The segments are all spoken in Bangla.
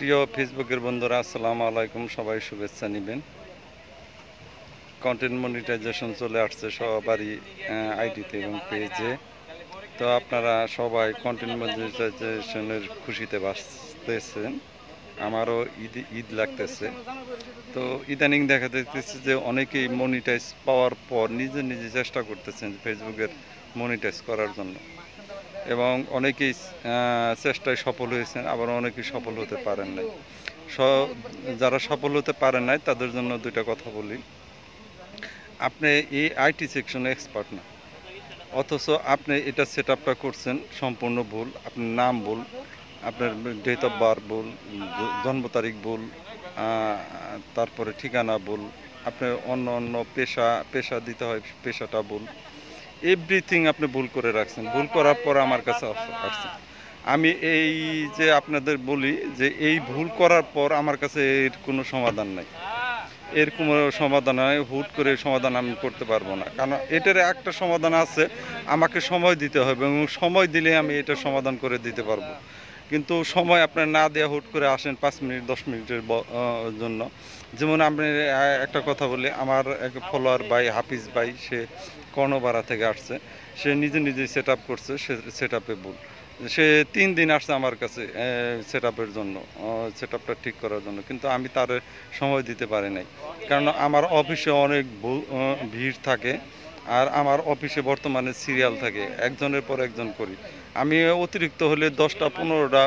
প্রিয় ফেসবুকের বন্ধুরা, আসসালামু আলাইকুম। সবাই শুভেচ্ছা নেবেন। কন্টেন্ট মনিটাইজেশন চলে আসছে সবারই আইডিতে এবং পেজে। তো আপনারা সবাই কন্টেন্ট মনিটাইজেশনের খুশিতে বাঁচতেছেন। আমারও ঈদ লাগতেছে। তো ইদানিং দেখা যাচ্ছে যে অনেকেই মনিটাইজ পাওয়ার পর নিজে নিজে চেষ্টা করতেছেন ফেসবুকের মনিটাইজ করার জন্য, এবং অনেকেই চেষ্টায় সফল হয়েছেন, আবার অনেকেই সফল হতে পারেন নাই। যারা সফল হতে পারেন নাই তাদের জন্য দুইটা কথা বলি। আপনি এই আইটি সেকশনে এক্সপার্ট না, অথচ আপনি এটা সেট আপটা করছেন সম্পূর্ণ ভুল। আপনার নাম ভুল, আপনার ডেট অফ বার্থ ভুল, জন্ম তারিখ ভুল, তারপরে ঠিকানা ভুল, আপনার অন্য অন্য পেশা দিতে হয়, পেশাটা ভুল। এভরিথিং আপনি ভুল করে রাখছেন। ভুল করার পর আমার কাছে আসছেন। আমি এই যে আপনাদের বলি যে এই ভুল করার পর আমার কাছে এর কোনো সমাধান নাই। এর কোনো সমাধান হয় হুট করে সমাধান আমি করতে পারবো না, কারণ এটার একটা সমাধান আছে। আমাকে সময় দিতে হবে, এবং সময় দিলে আমি এটা সমাধান করে দিতে পারবো। কিন্তু সময় আপনার না দেওয়া, হুট করে আসেন 5 মিনিট 10 মিনিটের জন্য। যেমন আপনি একটা কথা বলি, আমার এক ফলোয়ার ভাই হাফিজ ভাই, সে কর্ণপাড়া থেকে আসছে। সে নিজে নিজে সেট আপ করছে, সে সেট আপে ভুল। সে 3 দিন আসছে আমার কাছে সেট আপের জন্য, সেট আপটা ঠিক করার জন্য, কিন্তু আমি তার সময় দিতে পারি নাই। কারণ আমার অফিসে অনেক ভিড় থাকে, আর আমার অফিসে বর্তমানে সিরিয়াল থাকে, একজনের পর একজন করি। আমি অতিরিক্ত হলে 10টা 15টা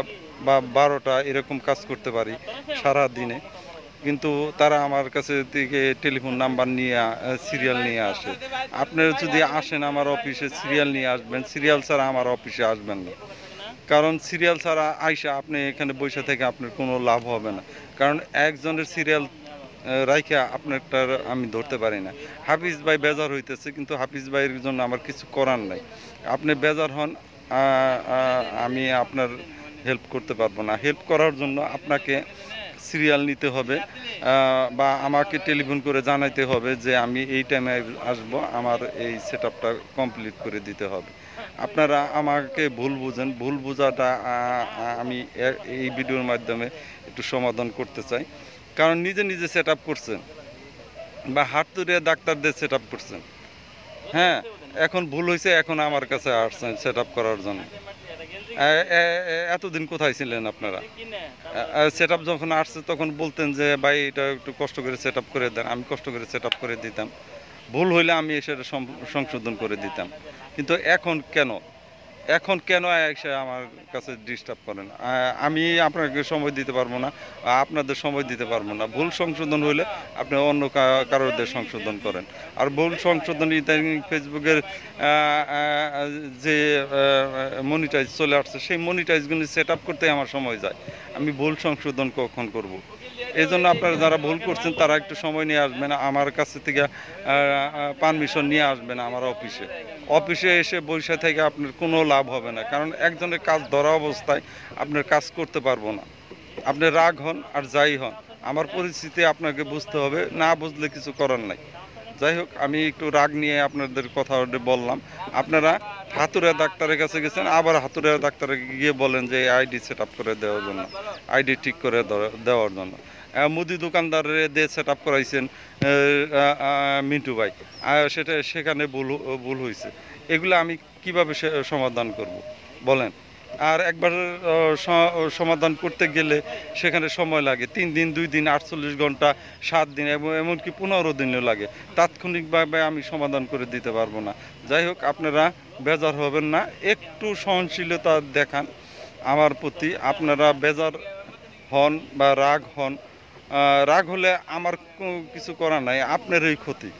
বা 12টা এরকম কাজ করতে পারি সারা দিনে, কিন্তু তারা আমার কাছে থেকে টেলিফোন নাম্বার নিয়ে সিরিয়াল নিয়ে আসে। আপনারা যদি আসেন আমার অফিসে, সিরিয়াল নিয়ে আসবেন, সিরিয়াল ছাড়া আমার অফিসে আসবেন না। কারণ সিরিয়াল ছাড়া আইসা আপনি এখানে বসে থেকে আপনার কোনো লাভ হবে না, কারণ একজনের সিরিয়াল রাইখা আপনারটার আমি ধরতে পারি না। হাফিজ ভাই বেজার হইতেছে, কিন্তু হাফিজ ভাইয়ের জন্য আমার কিছু করার নাই। আপনি বেজার হন, আমি আপনার হেল্প করতে পারবো না। হেল্প করার জন্য আপনাকে সিরিয়াল নিতে হবে, বা আমাকে টেলিফোন করে জানাইতে হবে যে আমি এই টাইমে আসবো, আমার এই সেট আপটা কমপ্লিট করে দিতে হবে। আপনারা আমাকে ভুল বুঝেন, ভুল বোঝাটা আমি এই ভিডিওর মাধ্যমে একটু সমাধান করতে চাই। কারণ নিজে নিজে সেট আপ করছেন, বা হাতুড়ে ডাক্তারদের সেট আপ করছেন। হ্যাঁ, এখন ভুল হয়েছে, এখন আমার কাছে আসছেন সেট আপ করার জন্য। এতদিন কোথায় ছিলেন আপনারা? সেট আপ যখন আসছে তখন বলতেন যে ভাই এটা একটু কষ্ট করে সেট আপ করে দেন, আমি কষ্ট করে সেট আপ করে দিতাম। ভুল হইলে আমি সেটা সংশোধন করে দিতাম। কিন্তু এখন কেন এসে আমার কাছে ডিস্টার্ব করেন? আমি আপনাকে সময় দিতে পারবো না, আপনাদের সময় দিতে পারবো না। ভুল সংশোধন হইলে আপনি অন্য কারোদের সংশোধন করেন। আর ভুল সংশোধন ইদানিং ফেসবুকের যে মনিটাইজ চলে আসছে, সেই মনিটাইজগুলি সেট আপ করতে আমার সময় যায়। আমি ভুল সংশোধন কখন করব? এই জন্য আপনারা যারা ভুল করছেন তারা একটু সময় নিয়ে আসবেন, আমার কাছে থেকে পারমিশন নিয়ে আসবেন আমার অফিসে এসে বসে থেকে আপনার কোনো লাভ হবে না, কারণ একজনের কাজ ধরা অবস্থায় আপনার কাজ করতে পারবো না। আপনি রাগ হন আর যাই হন, আমার পরিস্থিতি আপনাকে বুঝতে হবে, না বুঝলে কিছু করার নাই। যাই হোক, আমি একটু রাগ নিয়ে আপনাদের কথা বললাম। আপনারা হাতুড়ে ডাক্তারের কাছে গেছেন, আবার হাতুড়ে ডাক্তারে গিয়ে বলেন যে আইডি সেট আপ করে দেওয়ার জন্য, আইডি ঠিক করে দেওয়ার জন্য। মুদি দোকানদারে দিয়ে সেট আপ করাইছেন মিন্টু ভাই, সেখানে ভুল হয়েছে। এগুলো আমি কিভাবে সমাধান করব বলেন? আর একবার সমাধান করতে গেলে সেখানে সময় লাগে 3 দিন, 2 দিন, 48 ঘন্টা, 7 দিন, এবং এমনকি 15 দিনও লাগে। তাৎক্ষণিকভাবে আমি সমাধান করে দিতে পারবো না। যাই হোক, আপনারা বেজার হবেন না, একটু সহনশীলতা দেখান আমার প্রতি। আপনারা বেজার হন বা রাগ হন, রাগ হলে আমার কিছু করার নাই, আপনারই ক্ষতি।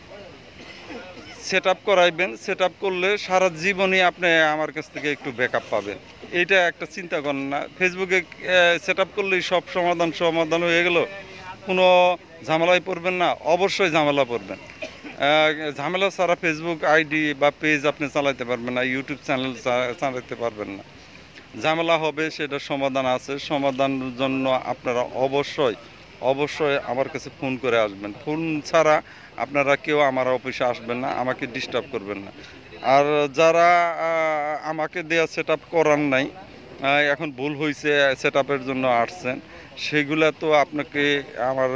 সেট আপ করাইবেন, সেট আপ করলে সারা জীবনই আপনি আমার কাছ থেকে একটু ব্যাকআপ পাবেন। এইটা একটা চিন্তা করেন না। ফেসবুকে সেট আপ করলেই সব সমাধান হয়ে গেল, কোনো ঝামেলায় পড়বেন না? অবশ্যই ঝামেলা পড়বেন। ঝামেলা ছাড়া ফেসবুক আইডি বা পেজ আপনি চালাতে পারবেন না, ইউটিউব চ্যানেল চালাতে পারবেন না। ঝামেলা হবে, সেটা সমাধান আছে। সমাধানের জন্য আপনারা অবশ্যই আমার কাছে ফোন করে আসবেন। ফোন ছাড়া আপনারা কেউ আমার অফিসে আসবেন না, আমাকে ডিস্টার্ব করবেন না। আর যারা আমাকে দেওয়া সেট আপ করার নাই, এখন ভুল হয়েছে সেট আপের জন্য আসছেন, সেগুলা তো আপনাকে আমার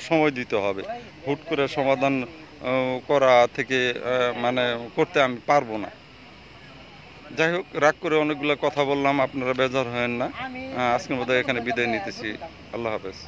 সময় দিতে হবে। হুট করে সমাধান করা থেকে মানে করতে আমি পারবো না। যাই হোক, রাগ করে অনেকগুলো কথা বললাম, আপনারা বেজার হয়েন না। আজকের মতো এখানে বিদায় নিতেছি। আল্লাহ হাফেজ।